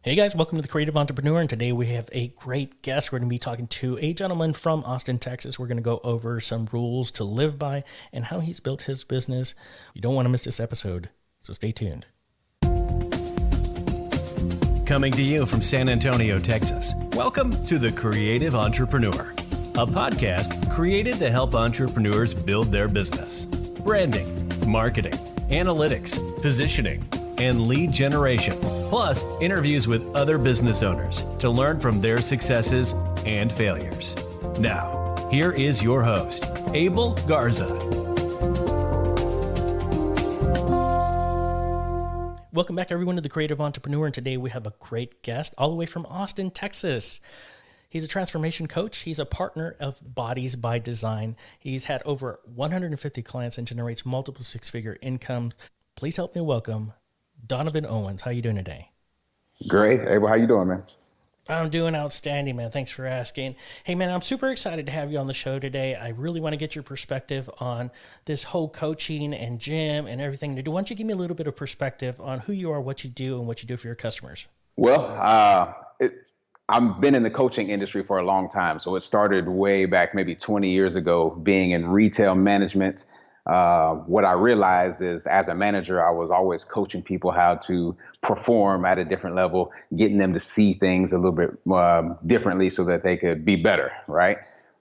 Hey guys, welcome to the Creative Entrepreneur, and today we have a great guest. We're going to be talking to a gentleman from Austin, Texas. We're going to go over some rules to live by and how he's built his business. You don't want to miss this episode, so stay tuned. Coming to you from San Antonio, Texas. Welcome to the Creative Entrepreneur, a podcast created to help entrepreneurs build their business. Branding, marketing, analytics, positioning, and lead generation, plus interviews with other business owners to learn from their successes and failures. Now, here is your host, Abel Garza. Welcome back, everyone, to the Creative Entrepreneur, and today we have a great guest all the way from Austin, Texas. He's a transformation coach. He's a partner of Bodies by Design. He's had over 150 clients and generates multiple six-figure incomes. Please help me welcome Donovan Owens. How you doing today? Great. Abel, how you doing, man? I'm doing outstanding, man. Thanks for asking. Hey, man, I'm super excited to have you on the show today. I really want to get your perspective on this whole coaching and gym and everything to do. Why don't you give me a little bit of perspective on who you are, what you do, and what you do for your customers? Well, I've been in the coaching industry for a long time. So it started way back maybe 20 years ago, being in retail management. What I realized is as a manager, I was always coaching people how to perform at a different level, getting them to see things a little bit differently so that they could be better, right?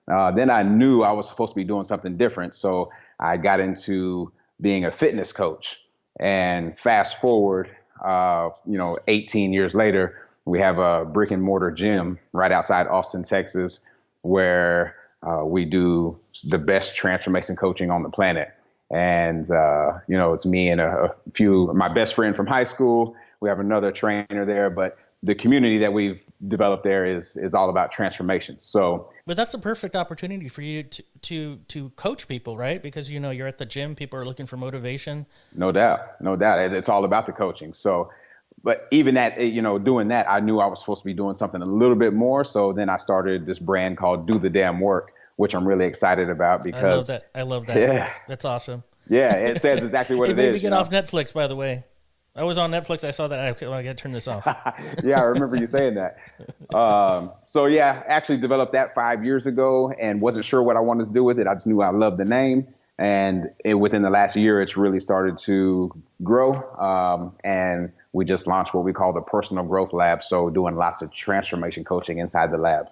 Then I knew I was supposed to be doing something different. So I got into being a fitness coach. And fast forward, 18 years later, we have a brick and mortar gym right outside Austin, Texas, where we do the best transformation coaching on the planet. And, it's me and my best friend from high school. We have another trainer there, but the community that we've developed there is all about transformation. So, but that's a perfect opportunity for you to coach people, right? Because, you're at the gym, people are looking for motivation. No doubt. It's all about the coaching. So, but even at, doing that, I knew I was supposed to be doing something a little bit more. So then I started this brand called Do the Damn Work, which I'm really excited about because I love that. Yeah. That's awesome. Yeah, it says exactly what it it made is. me get off Netflix, by the way. I was on Netflix. I saw that. I got to turn this off. Yeah, I remember you saying that. Actually developed that 5 years ago and wasn't sure what I wanted to do with it. I just knew I loved the name. And within the last year, it's really started to grow. And we just launched what we call the Personal Growth Lab. So doing lots of transformation coaching inside the lab.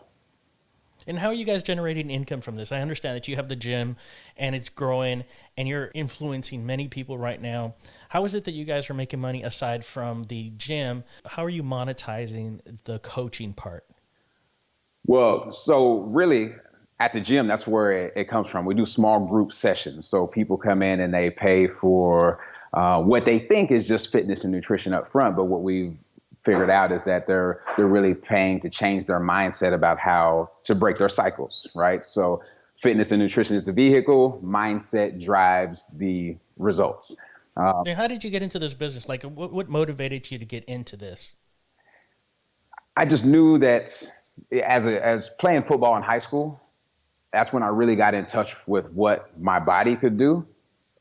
And how are you guys generating income from this? I understand that you have the gym and it's growing and you're influencing many people right now. How is it that you guys are making money aside from the gym? How are you monetizing the coaching part? Well, so really at the gym, that's where it comes from. We do small group sessions. So people come in and they pay for what they think is just fitness and nutrition up front. But what we've figured out is that they're really paying to change their mindset about how to break their cycles, right? So fitness and nutrition is the vehicle, mindset drives the results. How did you get into this business? Like what motivated you to get into this? I just knew that as playing football in high school, that's when I really got in touch with what my body could do.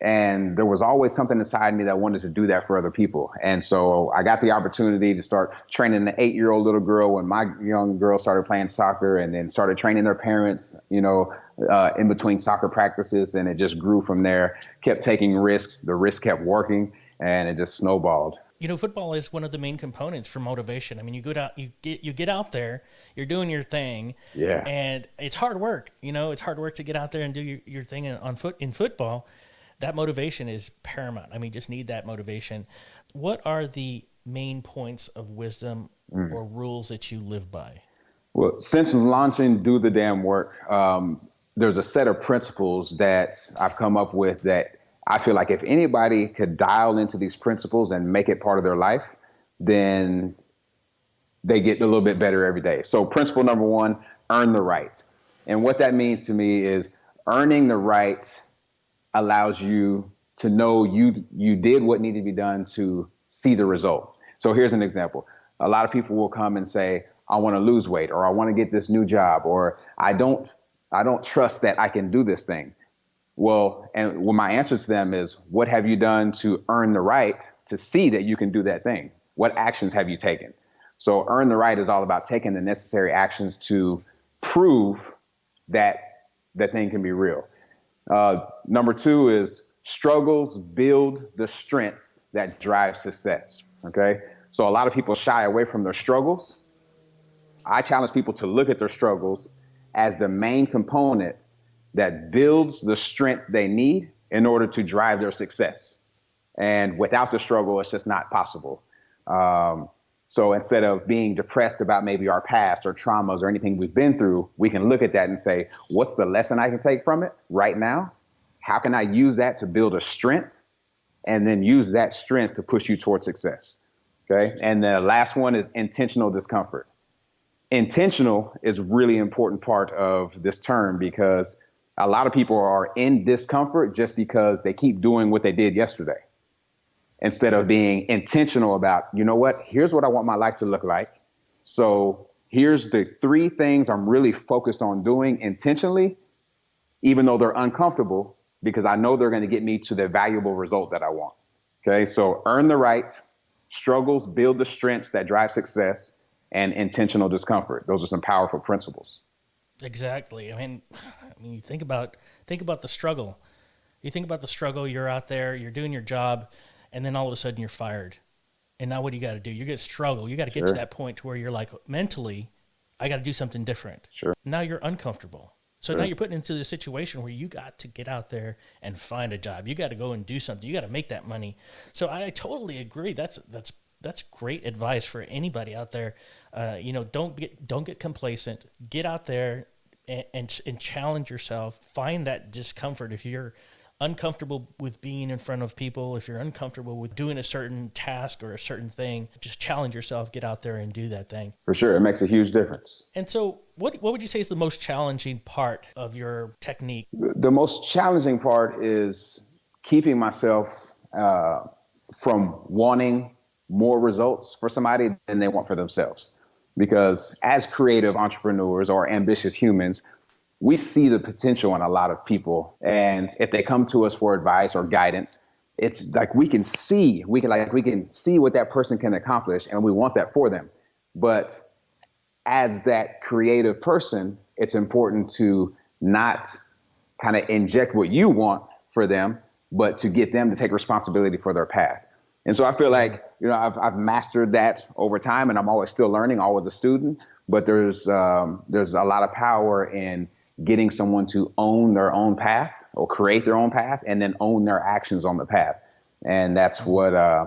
And there was always something inside me that wanted to do that for other people. And so I got the opportunity to start training an 8-year-old little girl when my young girl started playing soccer, and then started training their parents, in between soccer practices. And it just grew from there, kept taking risks. The risk kept working and it just snowballed. Football is one of the main components for motivation. I mean, you get out there, you're doing your thing. Yeah. And it's hard work. It's hard work to get out there and do your thing in football. That motivation is paramount. I mean, just need that motivation. What are the main points of wisdom or rules that you live by? Well, since launching Do the Damn Work, there's a set of principles that I've come up with that I feel like if anybody could dial into these principles and make it part of their life, then they get a little bit better every day. So principle number 1, earn the right. And what that means to me is earning the right allows you to know you did what needed to be done to see the result. So here's an example. A lot of people will come and say, I want to lose weight, or I want to get this new job, or I don't trust that I can do this thing. Well, my answer to them is, what have you done to earn the right to see that you can do that thing? What actions have you taken? So earn the right is all about taking the necessary actions to prove that that thing can be real. Number two is struggles build the strengths that drive success. Okay. So a lot of people shy away from their struggles. I challenge people to look at their struggles as the main component that builds the strength they need in order to drive their success. And without the struggle, it's just not possible. So instead of being depressed about maybe our past or traumas or anything we've been through, we can look at that and say, what's the lesson I can take from it right now? How can I use that to build a strength? And then use that strength to push you towards success. Okay. And the last one is intentional discomfort. Intentional is a really important part of this term because a lot of people are in discomfort just because they keep doing what they did yesterday, instead of being intentional about, you know what, here's what I want my life to look like. So here's the 3 things I'm really focused on doing intentionally, even though they're uncomfortable, because I know they're going to get me to the valuable result that I want. Okay, so earn the right, struggles build the strengths that drive success, and intentional discomfort. Those are some powerful principles. Exactly. I mean, you think about the struggle. You think about the struggle. You're out there, you're doing your job, and then all of a sudden you're fired. And now what do you got to do? You got to struggle. You got to get to that point to where you're like, mentally, I got to do something different. Sure. Now you're uncomfortable. So now you're put into the situation where you got to get out there and find a job. You got to go and do something. You got to make that money. So I totally agree. That's great advice for anybody out there. Don't get complacent. Get out there and challenge yourself. Find that discomfort. If you're uncomfortable with being in front of people, if you're uncomfortable with doing a certain task or a certain thing, just challenge yourself, get out there and do that thing. For sure. It makes a huge difference. And so what would you say is the most challenging part of your technique? The most challenging part is keeping myself from wanting more results for somebody than they want for themselves. Because as creative entrepreneurs or ambitious humans, we see the potential in a lot of people. And if they come to us for advice or guidance, it's like we can see what that person can accomplish, and we want that for them. But as that creative person, it's important to not kind of inject what you want for them, but to get them to take responsibility for their path. And so I feel like, I've mastered that over time, and I'm always still learning, always a student. But there's a lot of power in getting someone to own their own path or create their own path and then own their actions on the path. And that's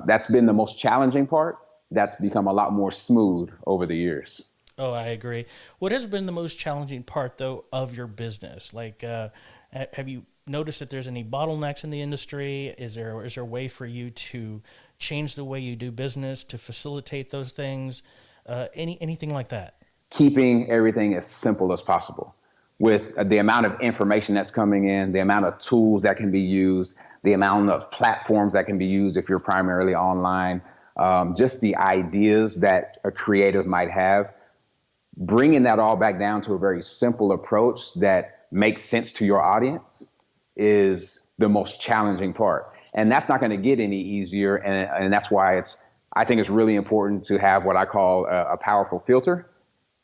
that's been the most challenging part. That's become a lot more smooth over the years. Oh, I agree. What has been the most challenging part, though, of your business? Like, have you noticed that there's any bottlenecks in the industry? Is there a way for you to change the way you do business to facilitate those things? Anything like that? Keeping everything as simple as possible. With the amount of information that's coming in, the amount of tools that can be used, the amount of platforms that can be used if you're primarily online, just the ideas that a creative might have, bringing that all back down to a very simple approach that makes sense to your audience is the most challenging part. And that's not going to get any easier. And that's why I think it's really important to have what I call a powerful filter,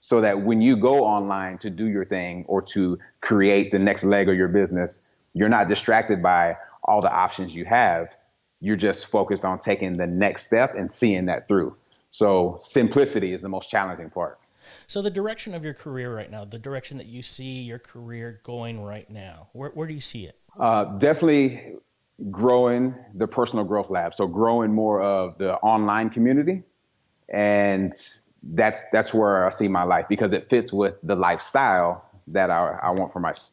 so that when you go online to do your thing or to create the next leg of your business, you're not distracted by all the options you have. You're just focused on taking the next step and seeing that through. So simplicity is the most challenging part. So the direction of your career right now, the direction that you see your career going right now, where do you see it? Definitely growing the personal growth lab. So growing more of the online community. And that's where I see my life, because it fits with the lifestyle that I want for myself.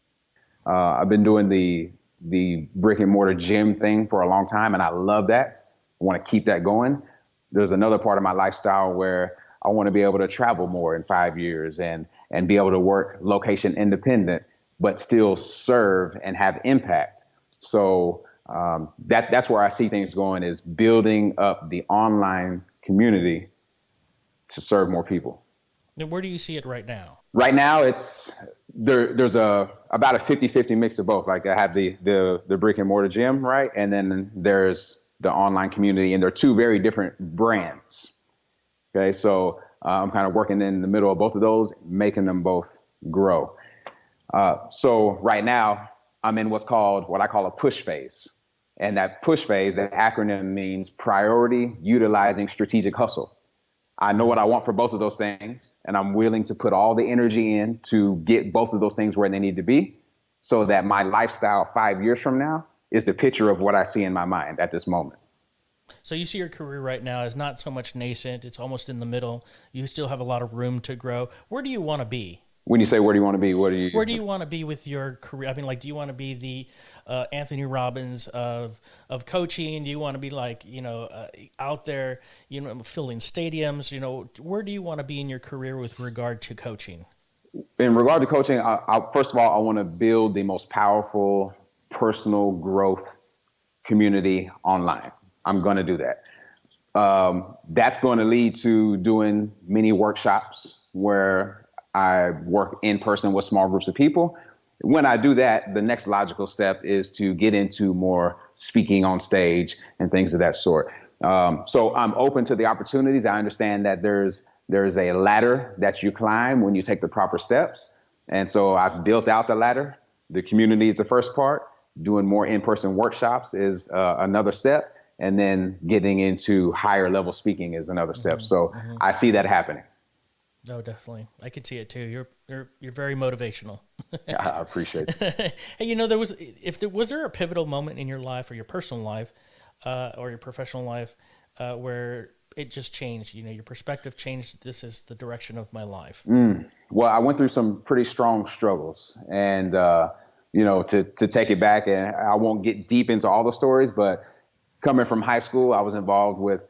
I've been doing the brick and mortar gym thing for a long time, and I love that. I want to keep that going. There's another part of my lifestyle where I want to be able to travel more in 5 years and be able to work location independent, but still serve and have impact. So that's where I see things going, is building up the online community to serve more people. And where do you see it right now? Right now, there's about a 50-50 mix of both. Like I have the brick and mortar gym, right? And then there's the online community, and they're two very different brands. Okay, so I'm kind of working in the middle of both of those, making them both grow. So right now, I'm in what I call a push phase. And that push phase, that acronym means priority utilizing strategic hustle. I know what I want for both of those things, and I'm willing to put all the energy in to get both of those things where they need to be so that my lifestyle 5 years from now is the picture of what I see in my mind at this moment. So you see your career right now as not so much nascent, it's almost in the middle. You still have a lot of room to grow. Where do you want to be? When you say, where do you want to be? Where do you want to be with your career? I mean, like, do you want to be the Anthony Robbins of coaching? Do you want to be like, out there, filling stadiums? Where do you want to be in your career with regard to coaching? In regard to coaching, first of all, I want to build the most powerful personal growth community online. I'm going to do that. That's going to lead to doing mini workshops where I work in person with small groups of people. When I do that, the next logical step is to get into more speaking on stage and things of that sort. So I'm open to the opportunities. I understand that there's a ladder that you climb when you take the proper steps. And so I've built out the ladder. The community is the first part. Doing more in-person workshops is another step. And then getting into higher level speaking is another step. So I see that happening. Oh, definitely. I can see it too. You're very motivational. I appreciate it. Hey, was there a pivotal moment in your life or your personal life or your professional life where it just changed? Your perspective changed. This is the direction of my life. Well, I went through some pretty strong struggles, and to take it back, and I won't get deep into all the stories, but coming from high school, I was involved with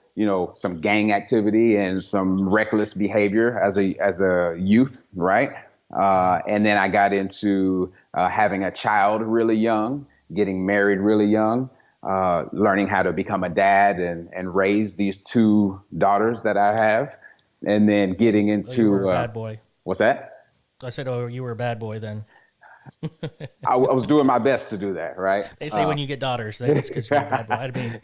some gang activity and some reckless behavior as a youth, right? And then I got into having a child really young, getting married really young, learning how to become a dad and raise these two daughters that I have, and then getting into you were a bad boy. What's that? I said, oh, you were a bad boy then. I was doing my best to do that, right? They say when you get daughters, that's because you're a bad boy.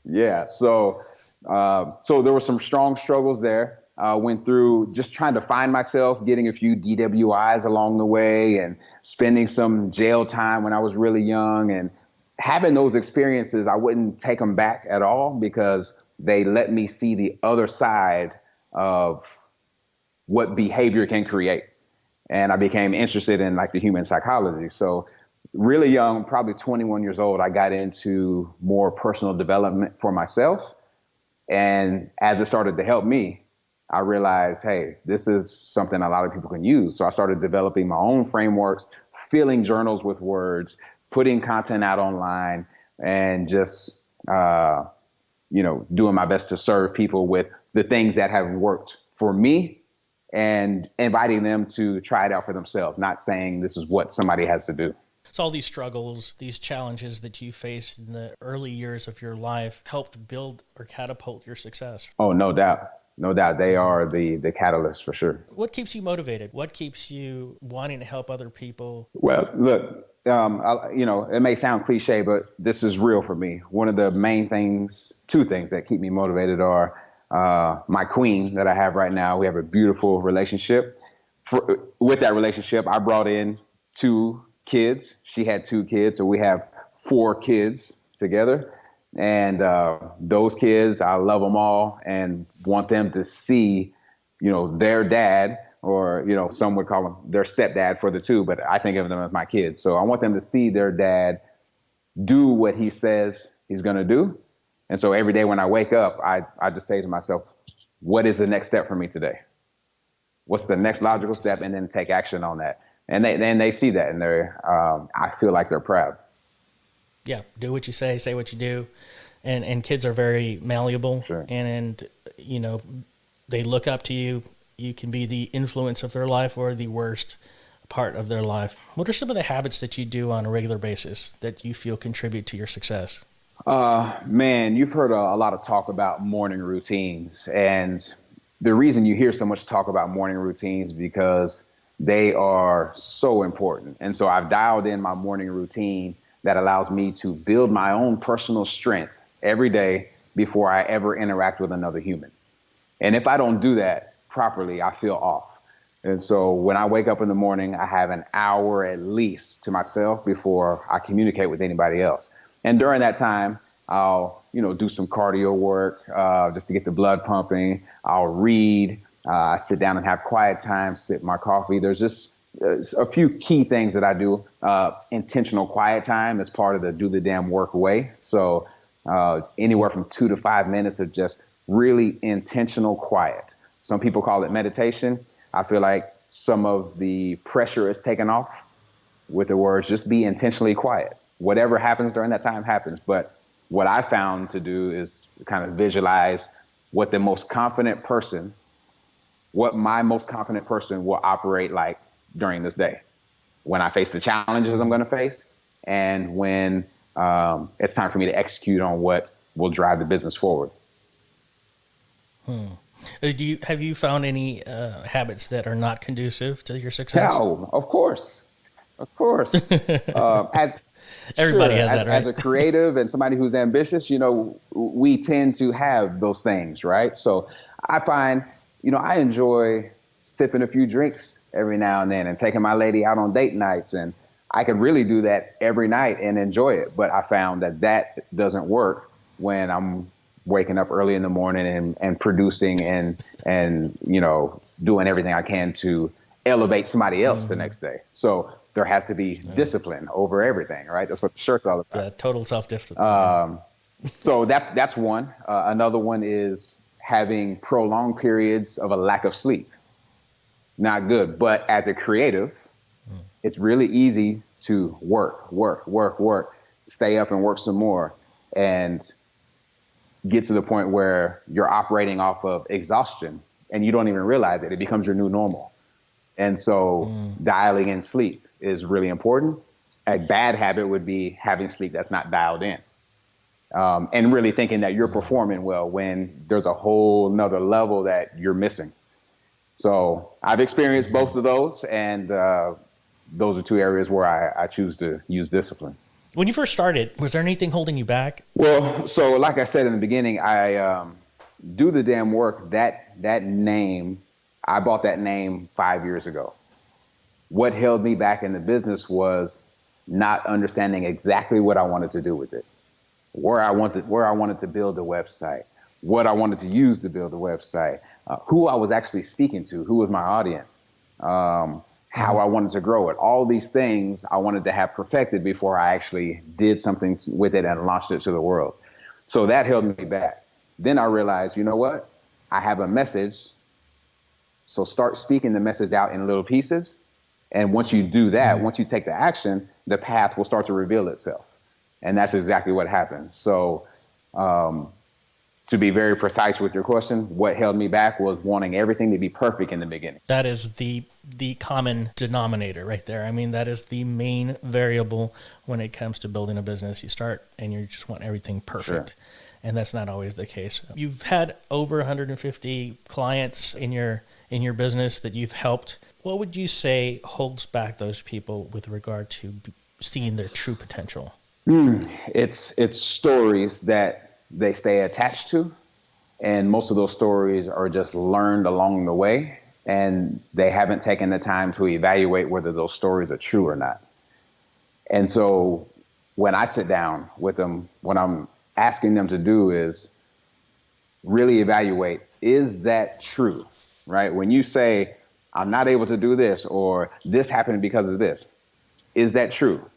Yeah. So there were some strong struggles there. Went through just trying to find myself, getting a few DWIs along the way and spending some jail time when I was really young. And having those experiences, I wouldn't take them back at all because they let me see the other side of what behavior can create. And I became interested in the human psychology. So really young, probably 21 years old, I got into more personal development for myself. And as it started to help me, I realized, hey, this is something a lot of people can use. So I started developing my own frameworks, filling journals with words, putting content out online, and just, doing my best to serve people with the things that have worked for me and inviting them to try it out for themselves, not saying this is what somebody has to do. So all these struggles, these challenges that you faced in the early years of your life helped build or catapult your success. Oh, no doubt. No doubt. They are the catalyst for sure. What keeps you motivated? What keeps you wanting to help other people? Well, look, it may sound cliche, but this is real for me. One of the main things, two things that keep me motivated are my queen that I have right now. We have a beautiful relationship. With that relationship, I brought in 2 kids. She had 2 kids, so we have 4 kids together. And those kids, I love them all and want them to see, their dad, or, some would call him their stepdad for the 2, but I think of them as my kids. So I want them to see their dad do what he says he's going to do. And so every day when I wake up, I just say to myself, what is the next step for me today? What's the next logical step? And then take action on that. And they see that, and I feel like they're proud. Yeah, do what you say what you do. And kids are very malleable. Sure. And they look up to you. You can be the influence of their life or the worst part of their life. What are some of the habits that you do on a regular basis that you feel contribute to your success? Man, you've heard a lot of talk about morning routines. And the reason you hear so much talk about morning routines is because they are so important. And so I've dialed in my morning routine that allows me to build my own personal strength every day before I ever interact with another human. And if I don't do that, properly, I feel off. And so when I wake up in the morning, I have an hour at least to myself before I communicate with anybody else. And during that time, I'll, do some cardio work just to get the blood pumping. I'll read. I sit down and have quiet time, sip my coffee. There's just a few key things that I do. Intentional quiet time is part of the do the damn work way. So anywhere from 2 to 5 minutes of just really intentional quiet. Some people call it meditation. I feel like some of the pressure is taken off with the words, just be intentionally quiet. Whatever happens during that time happens. But what I found to do is kind of visualize what my most confident person will operate like during this day, when I face the challenges I'm going to face, and when it's time for me to execute on what will drive the business forward. Have you found any habits that are not conducive to your success? No, of course. As Everybody has that, right? As a creative and somebody who's ambitious, we tend to have those things, right? So I find, I enjoy sipping a few drinks every now and then and taking my lady out on date nights. And I could really do that every night and enjoy it. But I found that doesn't work when I'm waking up early in the morning and producing and doing everything I can to elevate somebody else the next day. So there has to be discipline over everything, right? That's what the shirt's all about. Total self-discipline. So that's one. Another one is having prolonged periods of a lack of sleep. Not good. But as a creative, it's really easy to work, stay up and work some more, and get to the point where you're operating off of exhaustion and you don't even realize it. It becomes your new normal. And so dialing in sleep is really important. A bad habit would be having sleep that's not dialed in. And really thinking that you're performing well when there's a whole nother level that you're missing. So I've experienced both of those, and those are two areas where I choose to use discipline. When you first started, was there anything holding you back? Well, so like I said in the beginning, I do the damn work. That name, I bought that name 5 years ago. What held me back in the business was not understanding exactly what I wanted to do with it, where I wanted to build a website, what I wanted to use to build a website, who I was actually speaking to, who was my audience, how I wanted to grow it. All these things I wanted to have perfected before I actually did something with it and launched it to the world. So that held me back. Then I realized, you know what? I have a message. So start speaking the message out in little pieces. And once you do that, once you take the action, the path will start to reveal itself. And that's exactly what happened. So to be very precise with your question, what held me back was wanting everything to be perfect in the beginning. That is the common denominator right there. I mean, that is the main variable when it comes to building a business. You start and you just want everything perfect. Sure. And that's not always the case. You've had over 150 clients in your business that you've helped. What would you say holds back those people with regard to seeing their true potential? It's stories that they stay attached to, and most of those stories are just learned along the way, and they haven't taken the time to evaluate whether those stories are true or not. And so when I sit down with them, what I'm asking them to do is really evaluate, is that true, right? When you say, I'm not able to do this, or this happened because of this, is that true?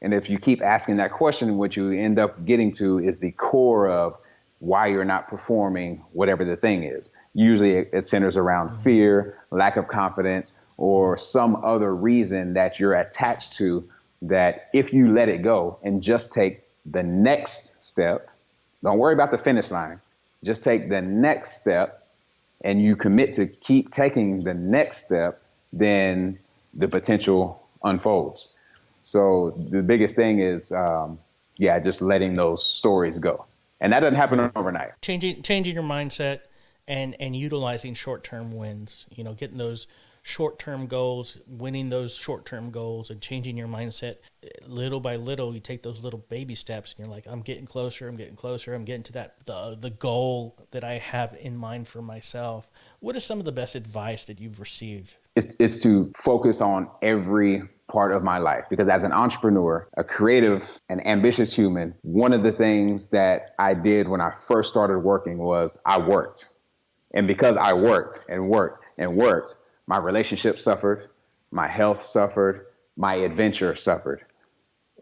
And if you keep asking that question, what you end up getting to is the core of why you're not performing whatever the thing is. Usually it centers around fear, lack of confidence, or some other reason that you're attached to, that if you let it go and just take the next step, don't worry about the finish line, just take the next step, and you commit to keep taking the next step, then the potential unfolds. So the biggest thing is, just letting those stories go. And that doesn't happen overnight. Changing your mindset and utilizing short-term wins, getting those short-term goals, winning those short-term goals and changing your mindset little by little. You take those little baby steps and you're like, I'm getting closer, I'm getting closer, I'm getting to that, the goal that I have in mind for myself. What is some of the best advice that you've received? It's to focus on every part of my life, because as an entrepreneur, a creative and ambitious human, one of the things that I did when I first started working was I worked. And because I worked and worked and worked, my relationship suffered, my health suffered, my adventure suffered.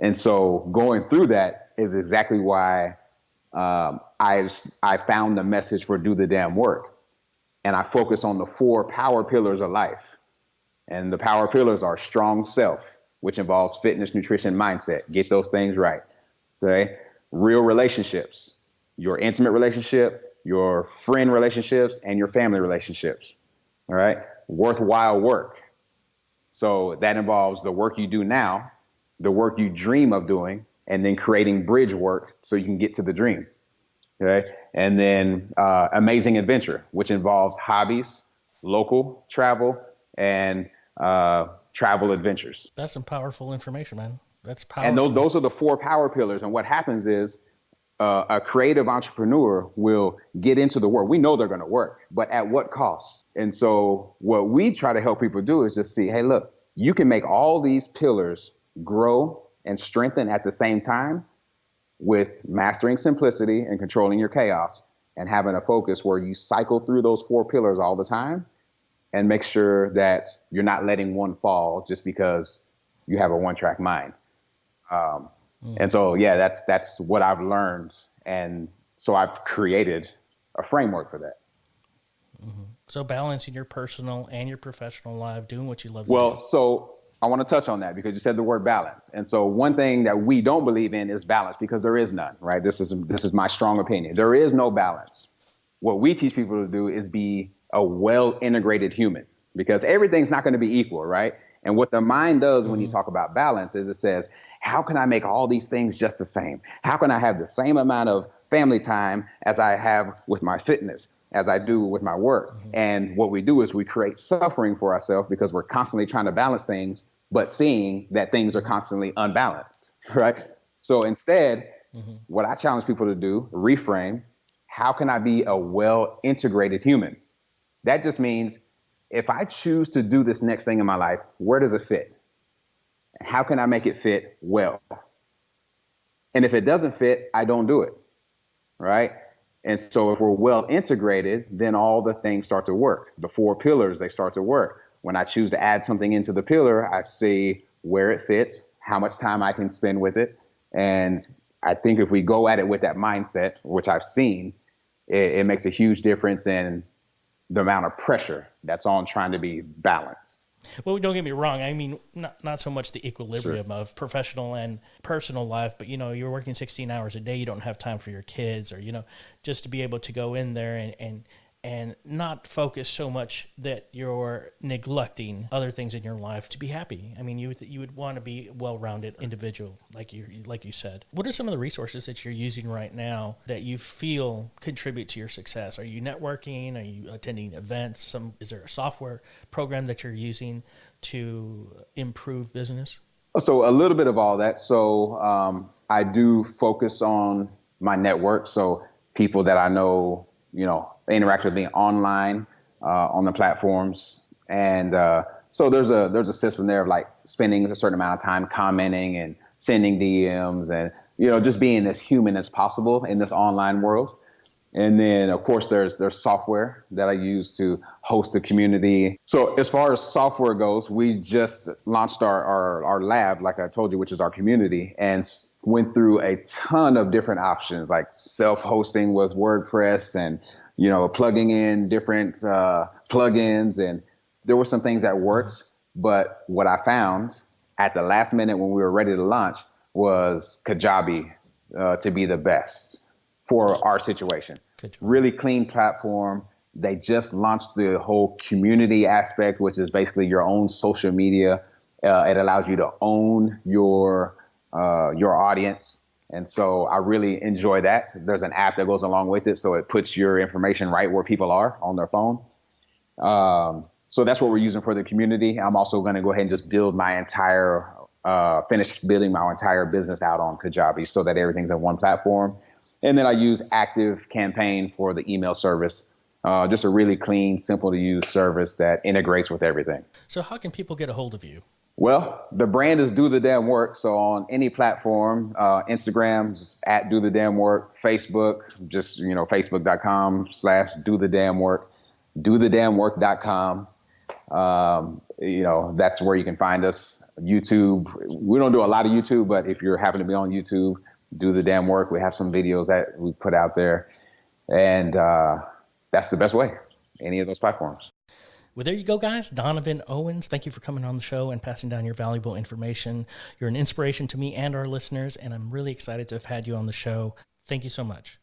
And so going through that is exactly why I found the message for Do the Damn Work. And I focus on the 4 power pillars of life. And the power pillars are strong self, which involves fitness, nutrition, mindset. Get those things right. Okay? Real relationships, your intimate relationship, your friend relationships, and your family relationships. All right? Worthwhile work. So that involves the work you do now, the work you dream of doing, and then creating bridge work so you can get to the dream. Okay? And then amazing adventure, which involves hobbies, local travel, and travel adventures. That's some powerful information, man. That's powerful. And those are the 4 power pillars. And what happens is a creative entrepreneur will get into the work. We know they're going to work, but at what cost? And so what we try to help people do is just see, hey, look, you can make all these pillars grow and strengthen at the same time with mastering simplicity and controlling your chaos and having a focus where you cycle through those 4 pillars all the time and make sure that you're not letting one fall just because you have a one-track mind. And so, yeah, that's what I've learned. And so I've created a framework for that. Mm-hmm. So balancing your personal and your professional life, doing what you love to do. Well, so I want to touch on that because you said the word balance. And so one thing that we don't believe in is balance, because there is none, right? This is my strong opinion. There is no balance. What we teach people to do is be a well-integrated human, because everything's not going to be equal, right? And what the mind does when you talk about balance is it says, how can I make all these things just the same? How can I have the same amount of family time as I have with my fitness, as I do with my work? And what we do is we create suffering for ourselves because we're constantly trying to balance things, but seeing that things are constantly unbalanced, right? So instead, what I challenge people to do, reframe, how can I be a well-integrated human? That just means if I choose to do this next thing in my life, where does it fit? How can I make it fit well? And if it doesn't fit, I don't do it, right? And so if we're well integrated, then all the things start to work. The 4 pillars, they start to work. When I choose to add something into the pillar, I see where it fits, how much time I can spend with it. And I think if we go at it with that mindset, which I've seen, it makes a huge difference in the amount of pressure that's on trying to be balanced. Well, don't get me wrong. I mean, not so much the equilibrium of professional and personal life, but, you're working 16 hours a day. You don't have time for your kids, or, just to be able to go in there and not focus so much that you're neglecting other things in your life to be happy. I mean, you would want to be a well-rounded individual, like you said. What are some of the resources that you're using right now that you feel contribute to your success? Are you networking? Are you attending events? Is there a software program that you're using to improve business? So a little bit of all that. So I do focus on my network. So people that I know, they interact with me online on the platforms. And so there's a system there of like spending a certain amount of time commenting and sending DMs and, just being as human as possible in this online world. And then, of course, there's software that I use to host a community. So as far as software goes, we just launched our lab, like I told you, which is our community, and went through a ton of different options, like self-hosting with WordPress and, plugging in different plugins. And there were some things that worked. But what I found at the last minute when we were ready to launch was Kajabi to be the best for our situation. Really clean platform. They just launched the whole community aspect, which is basically your own social media. It allows you to own your audience. And so I really enjoy that. There's an app that goes along with it, so it puts your information right where people are on their phone. So that's what we're using for the community. I'm also going to go ahead and just build my entire, finish building my entire business out on Kajabi so that everything's on one platform. And then I use Active Campaign for the email service. Just a really clean, simple to use service that integrates with everything. So how can people get a hold of you? Well, the brand is Do the Damn Work. So on any platform, Instagram, just at Do the Damn Work, Facebook, just, facebook.com/Do the Damn Work, dothedamnwork.com. That's where you can find us. YouTube, we don't do a lot of YouTube, but if you're happen to be on YouTube, Do the Damn Work. We have some videos that we put out there, and that's the best way. Any of those platforms. Well, there you go, guys. Donovan Owens, thank you for coming on the show and passing down your valuable information. You're an inspiration to me and our listeners, and I'm really excited to have had you on the show. Thank you so much.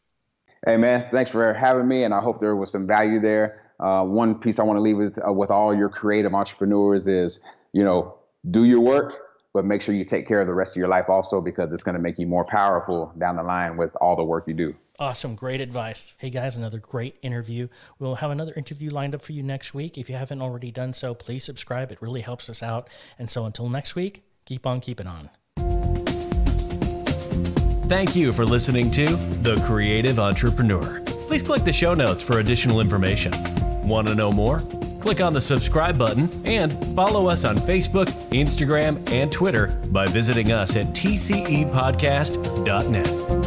Hey, man, thanks for having me, and I hope there was some value there. One piece I want to leave with all your creative entrepreneurs is, do your work, but make sure you take care of the rest of your life also, because it's going to make you more powerful down the line with all the work you do. Awesome. Great advice. Hey, guys, another great interview. We'll have another interview lined up for you next week. If you haven't already done so, please subscribe. It really helps us out. And so until next week, keep on keeping on. Thank you for listening to The Creative Entrepreneur. Please click the show notes for additional information. Want to know more? Click on the subscribe button and follow us on Facebook, Instagram, and Twitter by visiting us at tcepodcast.net.